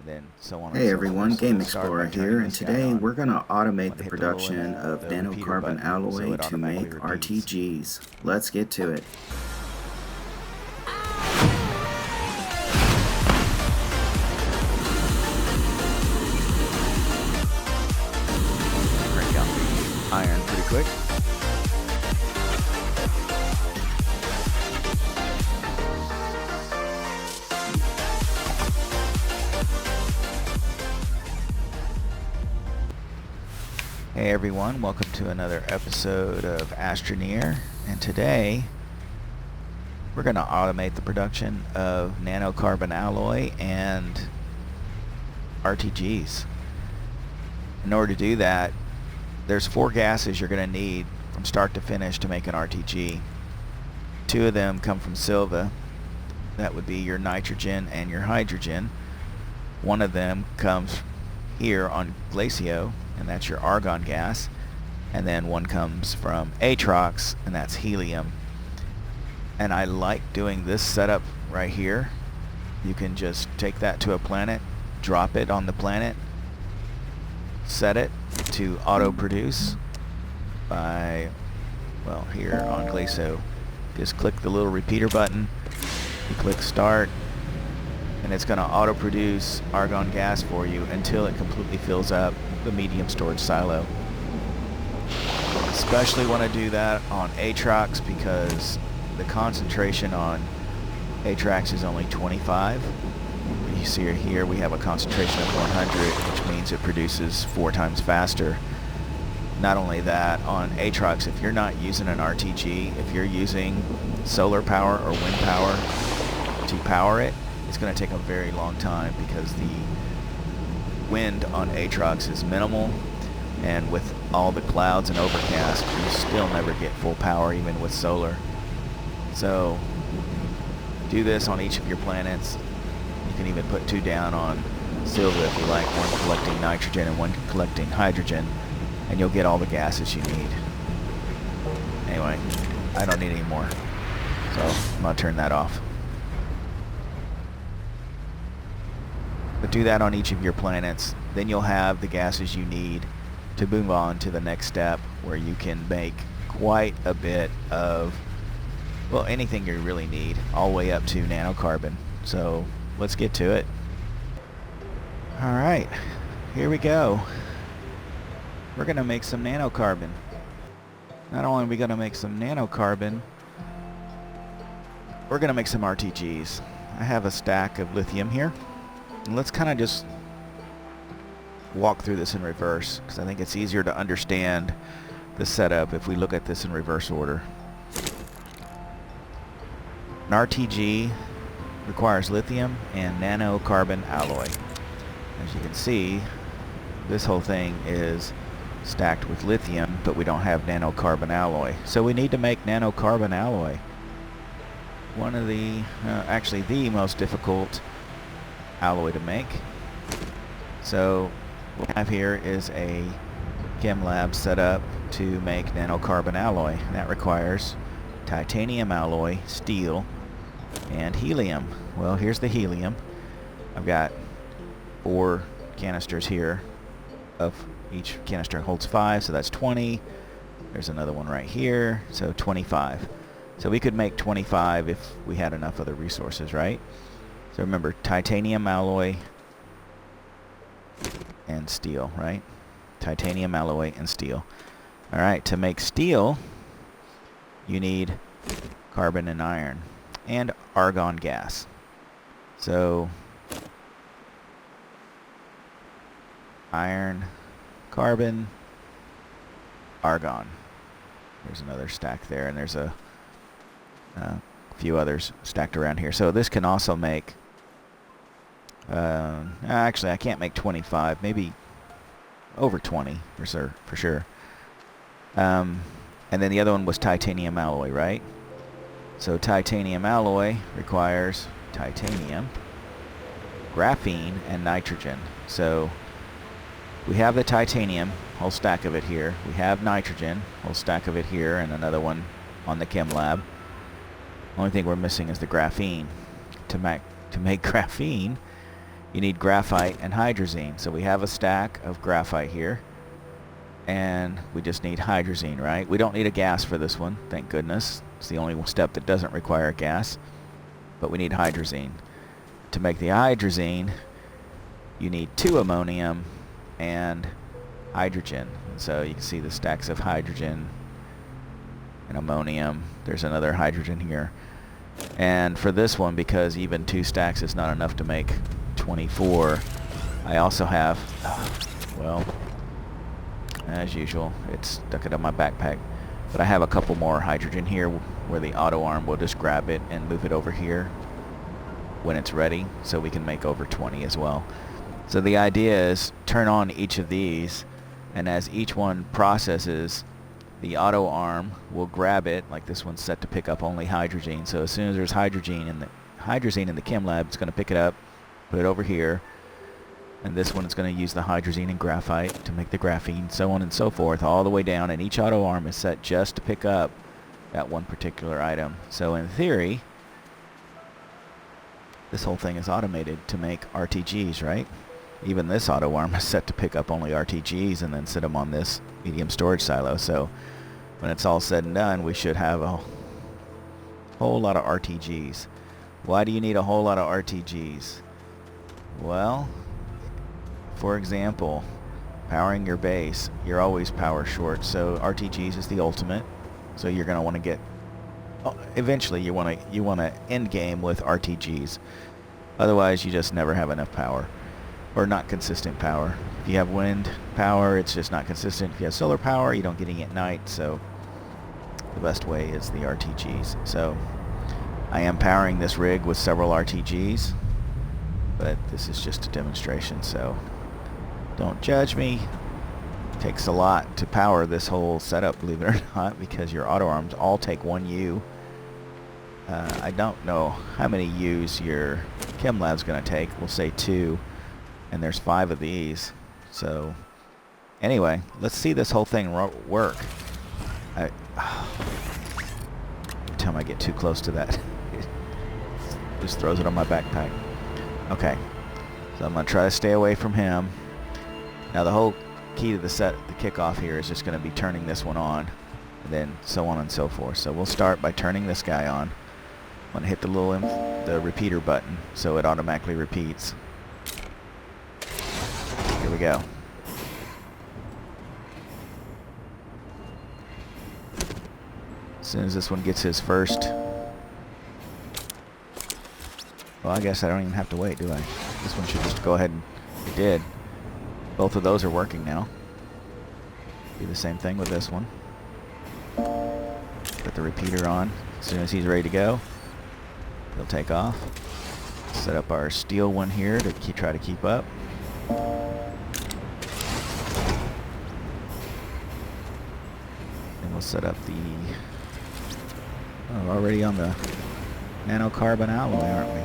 then so on and Hey so forth. everyone, So Game let's start Explorer by turning here, and this guy today on. we're going to I'm automate going the to hit the little production of repeater nanocarbon button so alloy it to make automatically repeats. RTGs. Let's get to it. Crank out the iron pretty quick. Hey everyone, welcome to another episode of Astroneer, and today we're going to automate the production of nanocarbon alloy and RTGs. In order to do that, there's 4 gases you're going to need from start to finish to make an RTG. 2 of them come from Silva. That would be your nitrogen and your hydrogen. 1 of them comes here on Glacio, and that's your argon gas. And then 1 comes from Atrox, and that's helium. And I like doing this setup right here. You can just take that to a planet, drop it on the planet, set it to auto produce by, well, here on Glacio, just click the little repeater button, you click start, and it's going to auto produce argon gas for you until it completely fills up the medium storage silo. Especially want to do that on Atrox because the concentration on Atrox is only 25. You see here we have a concentration of 100, which means it produces 4 times faster. Not only that, on Atrox, if you're not using an RTG, if you're using solar power or wind power to power it, it's going to take a very long time because the wind on Atrox is minimal, and with all the clouds and overcast, you still never get full power even with solar. So do this on each of your planets. You can even put 2 down on Silva if you like, 1 collecting nitrogen and 1 collecting hydrogen, and you'll get all the gases you need. Anyway, I don't need any more, so I'm going to turn that off. But do that on each of your planets, then you'll have the gases you need to move on to the next step, where you can make quite a bit of, well, anything you really need, all the way up to nanocarbon. So let's get to it. Alright, here we go. We're going to make some nanocarbon. Not only are we going to make some nanocarbon, we're going to make some RTGs. I have a stack of lithium here. And let's kind of just walk through this in reverse, because I think it's easier to understand the setup if we look at this in reverse order. An RTG requires lithium and nanocarbon alloy. As you can see, this whole thing is stacked with lithium, but we don't have nanocarbon alloy. So we need to make nanocarbon alloy. One of the, actually the most difficult alloy to make. So what we have here is a chem lab set up to make nanocarbon alloy. That requires titanium alloy, steel, and helium. Well, here's the helium. I've got 4 canisters here. Of each canister holds 5, so that's 20. There's another one right here, so 25. So we could make 25 if we had enough other resources, right? So remember, titanium alloy and steel, right? Titanium alloy and steel. Alright, to make steel, you need carbon and iron, and argon gas. So, iron, carbon, argon. There's another stack there, and there's a few others stacked around here. So this can also make, actually I can't make 25, maybe over 20 for sure. And then the other one was titanium alloy, right? So titanium alloy requires titanium, graphene, and nitrogen. So we have the titanium, whole stack of it here. We have nitrogen, whole stack of it here, and another one on the chem lab. Only thing we're missing is the graphene. To make graphene, you need graphite and hydrazine. So we have a stack of graphite here, and we just need hydrazine, right? We don't need a gas for this one, thank goodness. It's the only step that doesn't require gas, but we need hydrazine. To make the hydrazine, you need 2 ammonium and hydrogen. So you can see the stacks of hydrogen and ammonium. There's another hydrogen here. And for this one, because even 2 stacks is not enough to make 24, I also have, well, as usual, it's stuck it on my backpack. But I have a couple more hydrogen here where the auto arm will just grab it and move it over here when it's ready, so we can make over 20 as well. So the idea is turn on each of these, and as each one processes, the auto arm will grab it, like this one's set to pick up only hydrazine. So as soon as there's hydrazine in the chem lab, it's going to pick it up, put it over here, and this one is going to use the hydrazine and graphite to make the graphene, so on and so forth, all the way down, and each auto arm is set just to pick up that one particular item. So in theory, this whole thing is automated to make RTGs, right? Even this auto arm is set to pick up only RTGs and then sit them on this medium storage silo. So when it's all said and done, we should have a whole lot of RTGs. Why do you need a whole lot of RTGs? Well, for example, powering your base, you're always power short, so RTGs is the ultimate. So you're going to want to get, eventually you want to end game with RTGs. Otherwise, you just never have enough power, or not consistent power. If you have wind power, it's just not consistent. If you have solar power, you don't get any at night. So the best way is the RTGs. So I am powering this rig with several RTGs, but this is just a demonstration, so don't judge me. It takes a lot to power this whole setup, believe it or not, because your auto arms all take 1 U. I don't know how many U's your chem lab's going to take. We'll say 2, and there's 5 of these. So anyway, let's see this whole thing work. Every time I get too close to that, it just throws it on my backpack. Okay, so I'm going to try to stay away from him. Now the whole key to the kickoff here is just going to be turning this one on, and then so on and so forth. So we'll start by turning this guy on. I'm going to hit the repeater button so it automatically repeats. Here we go. As soon as this one gets his first, well, I guess I don't even have to wait, do I? This one should just go ahead and, it did. Both of those are working now. Do the same thing with this one. Put the repeater on. As soon as he's ready to go, he'll take off. Set up our steel one here to try to keep up. And we'll set up the, oh, we're already on the nanocarbon alloy, aren't we?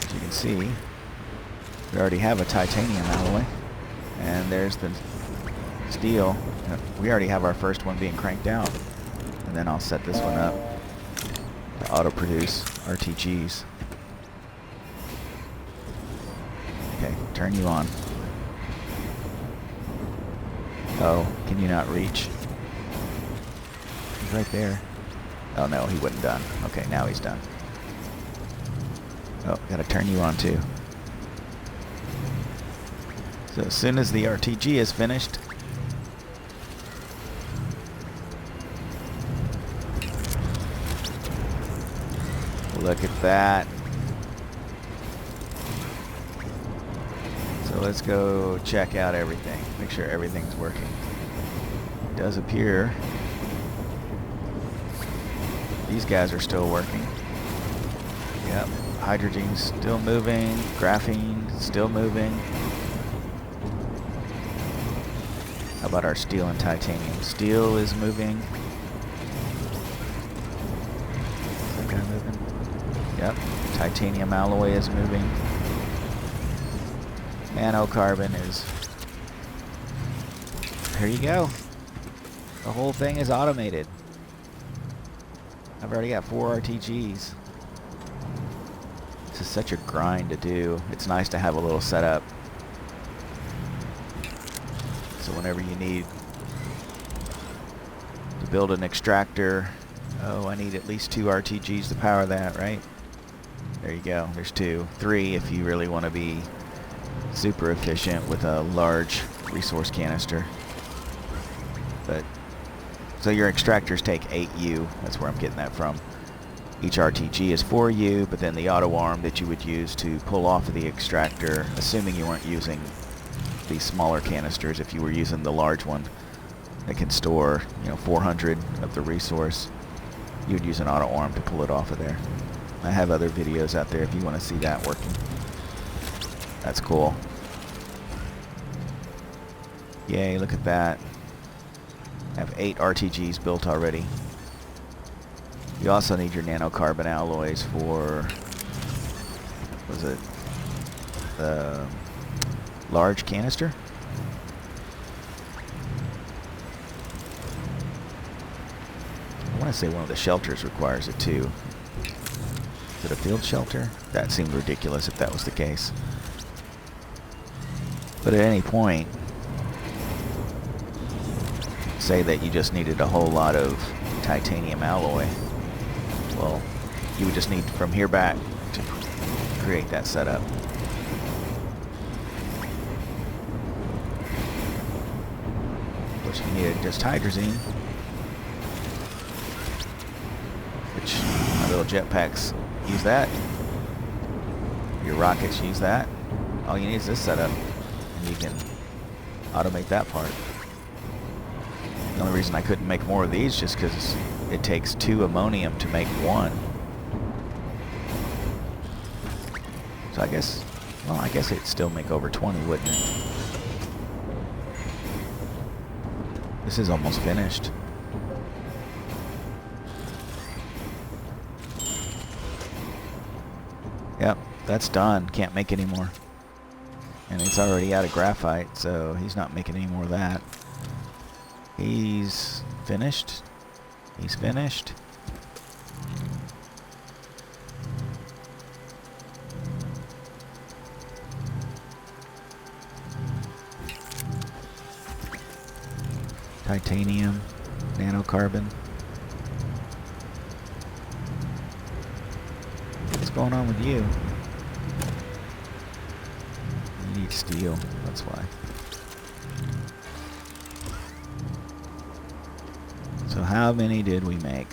As you can see, we already have a titanium alloy, and there's the steel. We already have our first one being cranked out, and then I'll set this one up to auto-produce RTGs. Okay, turn you on. Oh, can you not reach? He's right there. Oh no, he wasn't done. Okay, now he's done. Oh, gotta turn you on too. So as soon as the RTG is finished, look at that. So let's go check out everything. Make sure everything's working. It does appear these guys are still working. Yep, hydrogen's still moving, graphene still moving. How about our steel and titanium? Steel is moving. Is that guy moving? Yep. Titanium alloy is moving. Nanocarbon is... There you go. The whole thing is automated. I've already got 4 RTGs. This is such a grind to do. It's nice to have a little setup. So whenever you need to build an extractor, oh, I need at least 2 RTGs to power that, right? There you go. There's 2. 3 if you really want to be super efficient with a large resource canister. But so your extractors take 8U. That's where I'm getting that from. Each RTG is 4U, but then the auto arm that you would use to pull off of the extractor, assuming you weren't using these smaller canisters, if you were using the large one that can store, 400 of the resource, you would use an auto arm to pull it off of there. I have other videos out there if you want to see that working. That's cool. Yay, look at that. I have 8 RTGs built already. You also need your nanocarbon alloys for, was it the large canister? I want to say one of the shelters requires it too. Is it a field shelter? That seemed ridiculous if that was the case. But at any point, say that you just needed a whole lot of titanium alloy. Well, you would just need from here back to create that setup. Which you needed just hydrazine, which my little jetpacks use that. Your rockets use that. All you need is this setup, and you can automate that part. The only reason I couldn't make more of these just because it takes 2 ammonium to make 1. So I guess, well, I guess it'd still make over 20, wouldn't it? This is almost finished. Yep, that's done. Can't make any more. And it's already out of graphite, so he's not making any more of that. He's finished. He's finished. Titanium, nanocarbon. What's going on with you? You need steel, that's why. So how many did we make?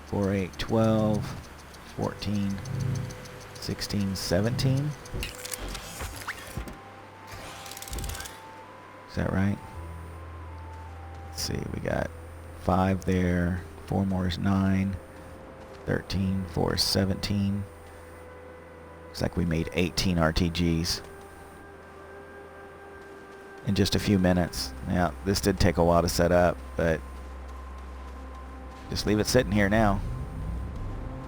4, 8, 12, 14, 16, 17? Is that right? Let's see, we got 5 there, 4 more is 9, 13, 4 is 17. Looks like we made 18 RTGs in just a few minutes. Now, this did take a while to set up, but just leave it sitting here now.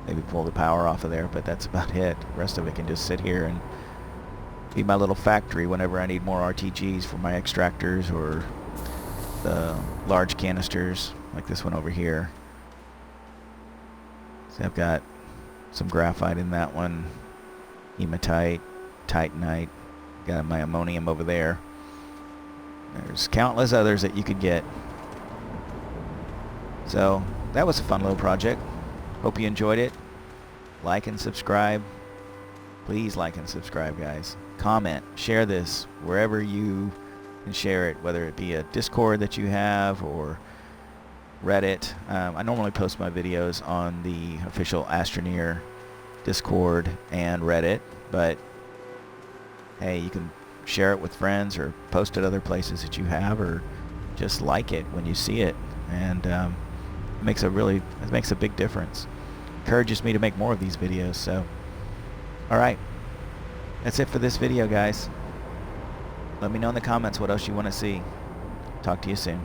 Maybe pull the power off of there, but that's about it. The rest of it can just sit here and be my little factory whenever I need more RTGs for my extractors or the large canisters like this one over here. See, I've got some graphite in that one, hematite, titanite, got my ammonium over there. There's countless others that you could get. So that was a fun little project. Hope you enjoyed it. Like and subscribe. Please like and subscribe, guys. Comment, share this wherever you can share it, whether it be a Discord that you have or Reddit. I normally post my videos on the official Astroneer Discord and Reddit, but hey, you can share it with friends or post it other places that you have, or just like it when you see it, and it makes a big difference. Encourages me to make more of these videos. So alright, that's it for this video, guys. Let me know in the comments what else you want to see. Talk to you soon.